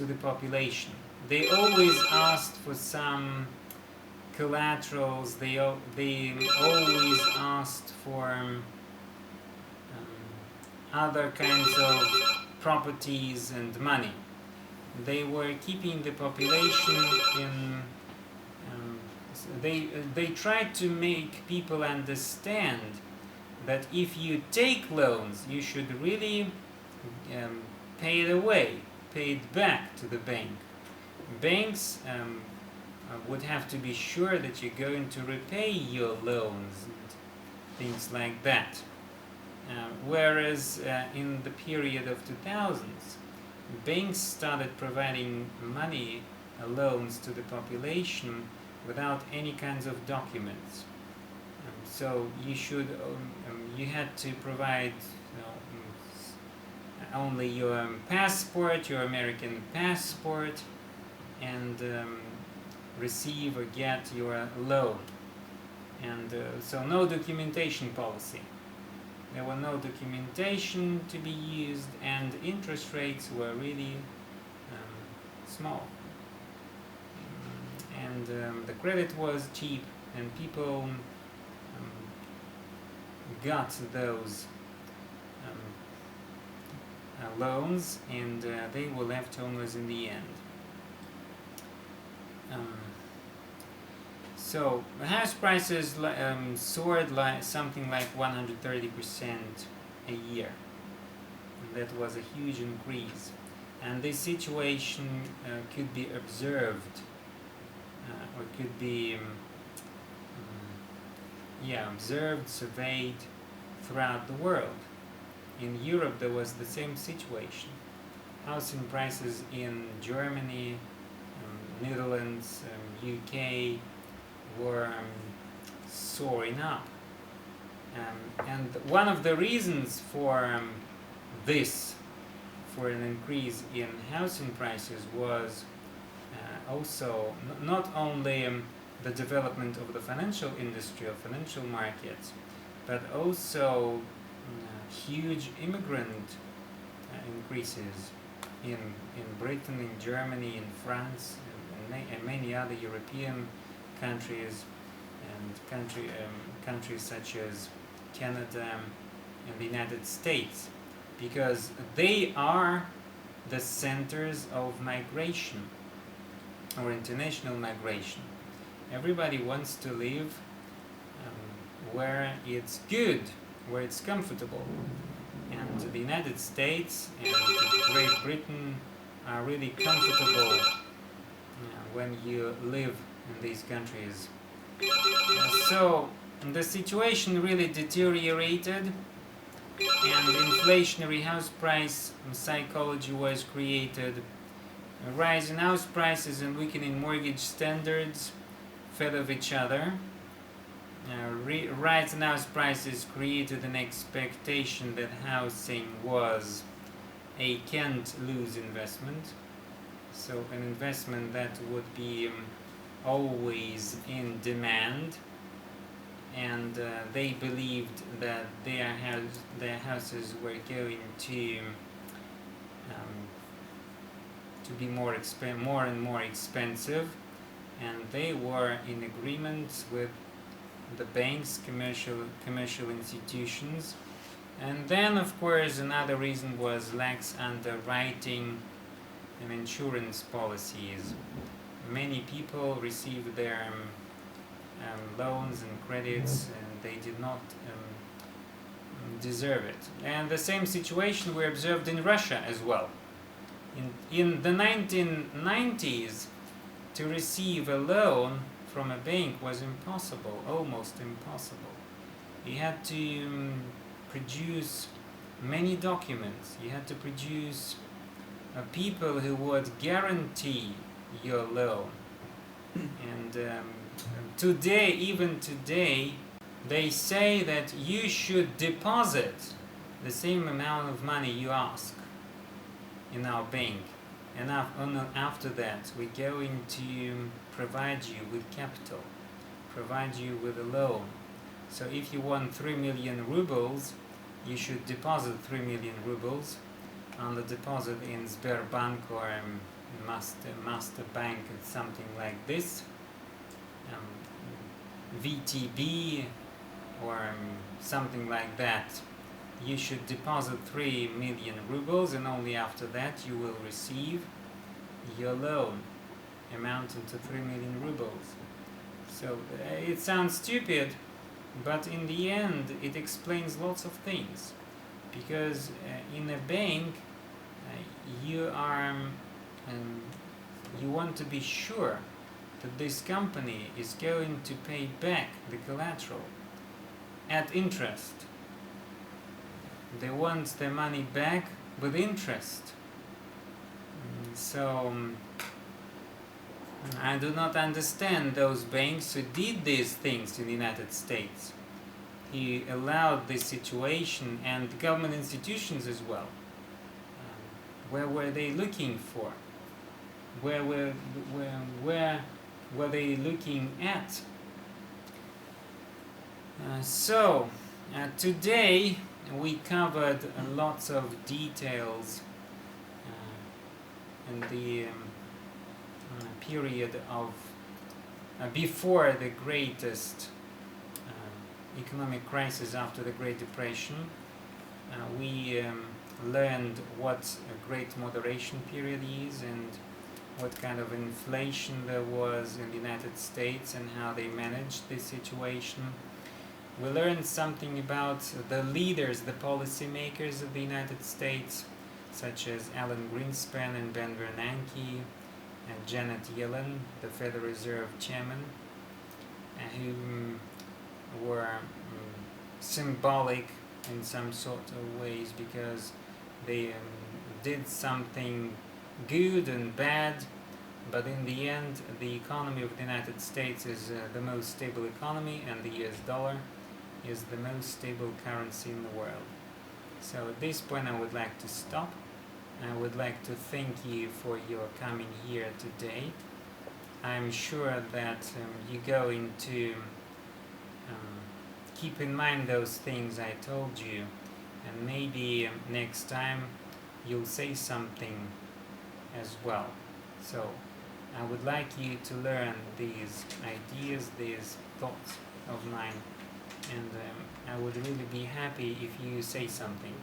the population. They always asked for some collaterals. They always asked for other kinds of properties and money. They were keeping the population in. They tried to make people understand that if you take loans, you should really pay it away, pay it back to the bank. Banks would have to be sure that you're going to repay your loans and things like that. Whereas in the period of 2000s, banks started providing money, loans to the population without any kinds of documents. So you had to provide only your passport, your American passport, and receive or get your loan. And so no documentation policy. There were no documentation to be used, and interest rates were really small. And the credit was cheap, and people got those loans, and they were left homeless in the end. So house prices soared like something like 130% a year. And that was a huge increase, and this situation could be observed, or could be observed, surveyed throughout the world. In Europe there was the same situation. Housing prices in Germany, Netherlands, UK were soaring up, And one of the reasons for this, for an increase in housing prices, was also not only the development of the financial industry or financial markets, but also huge immigrant increases in Britain, in Germany, in France, and many other European countries, and countries such as Canada and the United States, because they are the centers of migration or international migration. Everybody wants to live where it's good, where it's comfortable. And the United States and Great Britain are really comfortable when you live in these countries. So the situation really deteriorated, and inflationary house price psychology was created. A rise in house prices and weakening mortgage standards fed off each other. Rise in house prices created an expectation that housing was a can't-lose investment, so an investment that would be always in demand, and they believed that their houses were going to be more and more expensive, and they were in agreement with the banks, commercial institutions. And then, of course, another reason was lax underwriting and insurance policies. Many people received their loans and credits, and they did not deserve it. And the same situation we observed in Russia as well. In the 1990s, to receive a loan from a bank was impossible, almost impossible. You had to produce many documents. You had to produce people who would guarantee your loan. And today, even today, they say that you should deposit the same amount of money you ask in our bank. And after that, we're going to provide you with capital, provide you with a loan. So if you want 3 million rubles, you should deposit 3 million rubles on the deposit in Sberbank or Master Bank, something like this, VTB or something like that. You should deposit 3 million rubles, and only after that you will receive your loan amounting to 3 million rubles. So it sounds stupid, but in the end it explains lots of things, because in a bank you want to be sure that this company is going to pay back the collateral at interest. They want their money back with interest. So I do not understand those banks who did these things in the United States. He allowed this situation, and government institutions as well. Where were they looking for? Where were they looking at? Today we covered lots of details in the period of before the greatest economic crisis after the Great Depression. We learned what a great moderation period is, and what kind of inflation there was in the United States and how they managed this situation. We learned something about the leaders, the policymakers of the United States, such as Alan Greenspan and Ben Bernanke and Janet Yellen, the Federal Reserve Chairman, who were symbolic in some sort of ways, because they did something good and bad, but in the end the economy of the United States is the most stable economy, and the US dollar is the most stable currency in the world. So at this point I would like to stop. I would like to thank you for your coming here today. I'm sure that you're going to keep in mind those things I told you, and maybe next time you'll say something as well. So I would like you to learn these ideas, these thoughts of mine, and I would really be happy if you say something.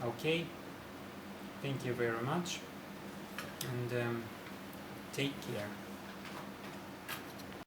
Okay? Thank you very much, and take care.